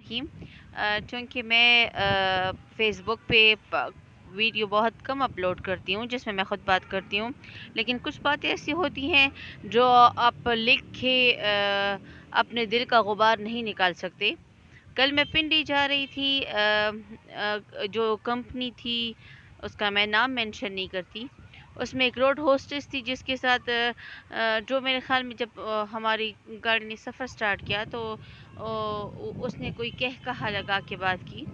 الرحیم۔ چونکہ میں فیس بک پہ ویڈیو بہت کم اپلوڈ کرتی ہوں جس میں میں خود بات کرتی ہوں، لیکن کچھ باتیں ایسی ہوتی ہیں جو آپ لکھ کے اپنے دل کا غبار نہیں نکال سکتے۔ کل میں پنڈی جا رہی تھی، جو کمپنی تھی اس کا میں نام مینشن نہیں کرتی، اس میں ایک روڈ ہوسٹس تھی جس کے ساتھ جو میرے خیال میں جب ہماری گاڑی نے سفر سٹارٹ کیا تو اس نے کوئی کہا لگا کے بات کی۔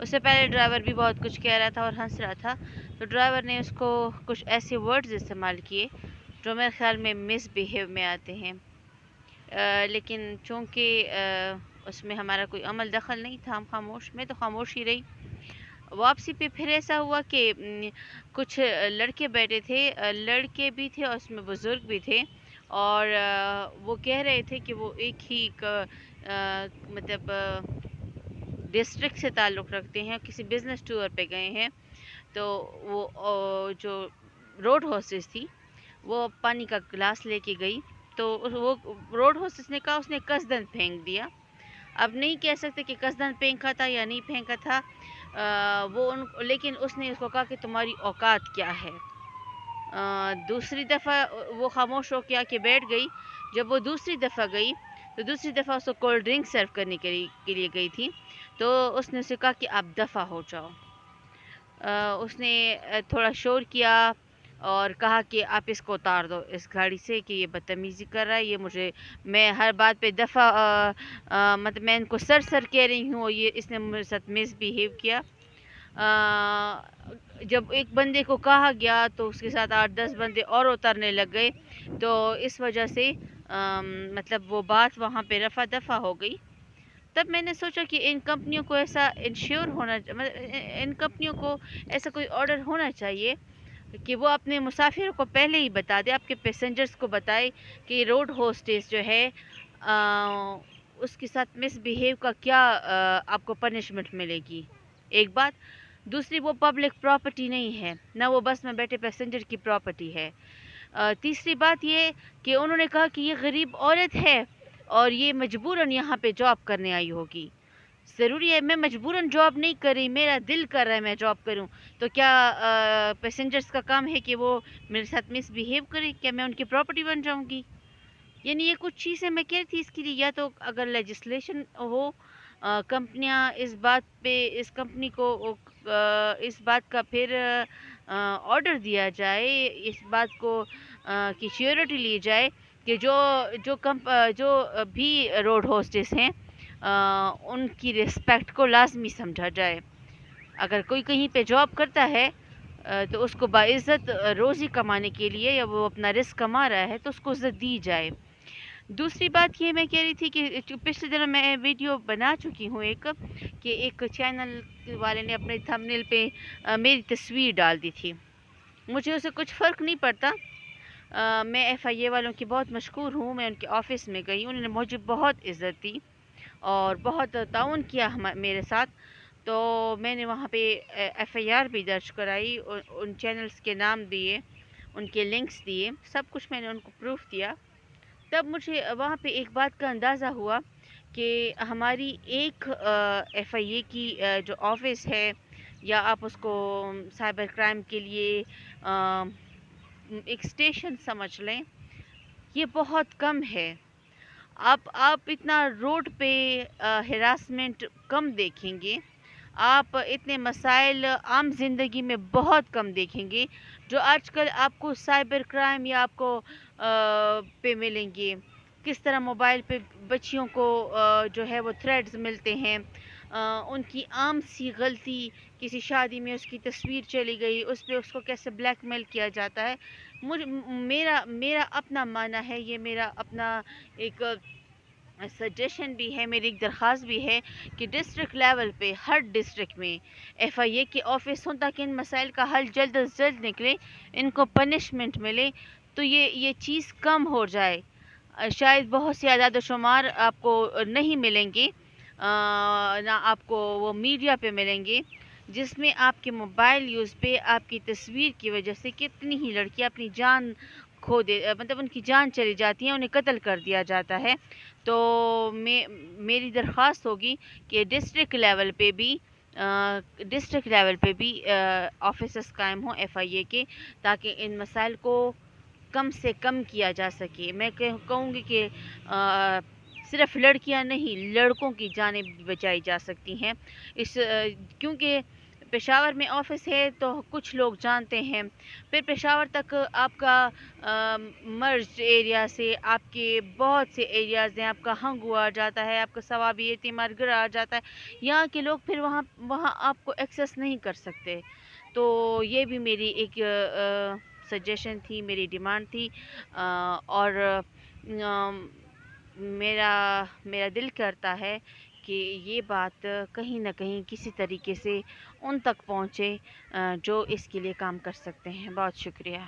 اس سے پہلے ڈرائیور بھی بہت کچھ کہہ رہا تھا اور ہنس رہا تھا، تو ڈرائیور نے اس کو کچھ ایسے ورڈز استعمال کیے جو میرے خیال میں مس بیہیو میں آتے ہیں، لیکن چونکہ اس میں ہمارا کوئی عمل دخل نہیں تھا، ہم خاموش، میں تو خاموش ہی رہی۔ واپسی پہ پھر ایسا ہوا کہ کچھ لڑکے بیٹھے تھے، لڑکے بھی تھے اور اس میں بزرگ بھی تھے، اور وہ کہہ رہے تھے کہ وہ ایک ہی مطلب ڈسٹرکٹ سے تعلق رکھتے ہیں، کسی بزنس ٹور پہ گئے ہیں۔ تو وہ جو روڈ ہوسٹس تھی وہ پانی کا گلاس لے کے گئی، تو وہ روڈ ہوسٹس نے کہا اس نے قصدن پھینک دیا۔ اب نہیں کہہ سکتے کہ قصدن پھینکا تھا یا نہیں پھینکا تھا، لیکن اس نے اس کو کہا کہ تمہاری اوقات کیا ہے۔ دوسری دفعہ وہ خاموش ہو کے آ کے بیٹھ گئی۔ جب وہ دوسری دفعہ گئی تو دوسری دفعہ اس کو کولڈ ڈرنک سرو کرنے کے لیے گئی تھی، تو اس نے اسے کہا کہ آپ دفع ہو جاؤ۔ اس نے تھوڑا شور کیا اور کہا کہ آپ اس کو اتار دو اس گاڑی سے کہ یہ بدتمیزی کر رہا ہے، میں ہر بات پہ دفعہ مطلب میں ان کو سر کہہ رہی ہوں، اور اس نے میرے ساتھ مس بیہیو کیا۔ جب ایک بندے کو کہا گیا تو اس کے ساتھ 8-10 بندے اور اترنے لگ گئے، تو اس وجہ سے مطلب وہ بات وہاں پہ رفع دفع ہو گئی۔ تب میں نے سوچا کہ ان کمپنیوں کو ایسا ان کمپنیوں کو ایسا کوئی آرڈر ہونا چاہیے کہ وہ اپنے مسافروں کو پہلے ہی بتا دے، آپ کے پیسنجرز کو بتائے کہ روڈ ہوسٹس جو ہے اس کے ساتھ مس بیہیو کا کیا آپ کو پنشمنٹ ملے گی، ایک بات۔ دوسری، وہ پبلک پراپرٹی نہیں ہے، نہ وہ بس میں بیٹھے پیسنجر کی پراپرٹی ہے۔ تیسری بات یہ کہ انہوں نے کہا کہ یہ غریب عورت ہے اور یہ مجبوراً یہاں پہ جاب کرنے آئی ہوگی۔ ضروری ہے، میں مجبوراً جاب نہیں کر رہی، میرا دل کر رہا ہے میں جاب کروں، تو کیا پیسنجرز کا کام ہے کہ وہ میرے ساتھ مس بیہیو کریں؟ کیا میں ان کی پراپرٹی بن جاؤں گی؟ یعنی یہ کچھ چیزیں میں کہہ رہی تھی، اس کے لیے یا تو اگر لیجسلیشن ہو، کمپنیاں اس کمپنی کو اس بات کا پھر آرڈر دیا جائے، اس بات کو کی شیورٹی لی جائے کہ جو بھی روڈ ہوسٹس ہیں ان کی رسپیکٹ کو لازمی سمجھا جائے۔ اگر کوئی کہیں پہ جاب کرتا ہے تو اس کو باعزت روزی کمانے کے لیے، یا وہ اپنا رزق کما رہا ہے تو اس کو عزت دی جائے۔ دوسری بات یہ میں کہہ رہی تھی کہ پچھلے دنوں میں ویڈیو بنا چکی ہوں کہ ایک چینل والے نے اپنے تھمبنیل پہ میری تصویر ڈال دی تھی۔ مجھے اسے کچھ فرق نہیں پڑتا، میں ایف آئی اے والوں کی بہت مشکور ہوں۔ میں ان کے آفس میں گئی، انہوں نے مجھے بہت عزت دی اور بہت تعاون کیا میرے ساتھ، تو میں نے وہاں پہ ایف آئی آر بھی درج کرائی، ان چینلز کے نام دیے، ان کے لنکس دیے، سب کچھ میں نے ان کو پروف دیا۔ تب مجھے وہاں پہ ایک بات کا اندازہ ہوا کہ ہماری ایک ایف آئی اے کی جو آفس ہے، یا آپ اس کو سائبر کرائم کے لیے ایک اسٹیشن سمجھ لیں، یہ بہت کم ہے۔ آپ اتنا روڈ پہ ہراسمنٹ کم دیکھیں گے، آپ اتنے مسائل عام زندگی میں بہت کم دیکھیں گے جو آج کل آپ کو سائبر کرائم یا آپ کو پہ ملیں گے۔ کس طرح موبائل پہ بچیوں کو جو ہے وہ تھریڈز ملتے ہیں، ان کی عام سی غلطی، کسی شادی میں اس کی تصویر چلی گئی، اس پہ اس کو کیسے بلیک میل کیا جاتا ہے۔ میرا اپنا ماننا ہے، یہ میرا اپنا ایک سجیشن بھی ہے، میری ایک درخواست بھی ہے کہ ڈسٹرکٹ لیول پہ ہر ڈسٹرکٹ میں ایف آئی اے کے آفس ہوں تاکہ ان مسائل کا حل جلد از جلد نکلے، ان کو پنشمنٹ ملے، تو یہ چیز کم ہو جائے۔ شاید بہت سے اعداد و شمار آپ کو نہیں ملیں گے، نہ آپ کو وہ میڈیا پہ ملیں گے، جس میں آپ کے موبائل یوز پہ آپ کی تصویر کی وجہ سے کتنی ہی لڑکیاں اپنی جان مطلب ان کی جان چلی جاتی ہیں، انہیں قتل کر دیا جاتا ہے۔ تو میری درخواست ہوگی کہ ڈسٹرکٹ لیول پہ بھی آفیسز قائم ہوں FIA کے، تاکہ ان مسائل کو کم سے کم کیا جا سکے۔ میں کہوں گی کہ صرف لڑکیاں نہیں، لڑکوں کی جانیں بھی بچائی جا سکتی ہیں، کیونکہ پشاور میں آفس ہے تو کچھ لوگ جانتے ہیں، پھر پشاور تک آپ کا مرج ایریا سے آپ کے بہت سے ایریاز ہیں، آپ کا ہنگو آ جاتا ہے، آپ کا ثوابی یتیمار گڑھ آ جاتا ہے، یہاں کے لوگ پھر وہاں آپ کو ایکسیس نہیں کر سکتے۔ تو یہ بھی میری ایک سجیشن تھی، میری ڈیمانڈ تھی، اور میرا دل کرتا ہے کہ یہ بات کہیں نہ کہیں کسی طریقے سے ان تک پہنچے جو اس کے لیے کام کر سکتے ہیں۔ بہت شکریہ۔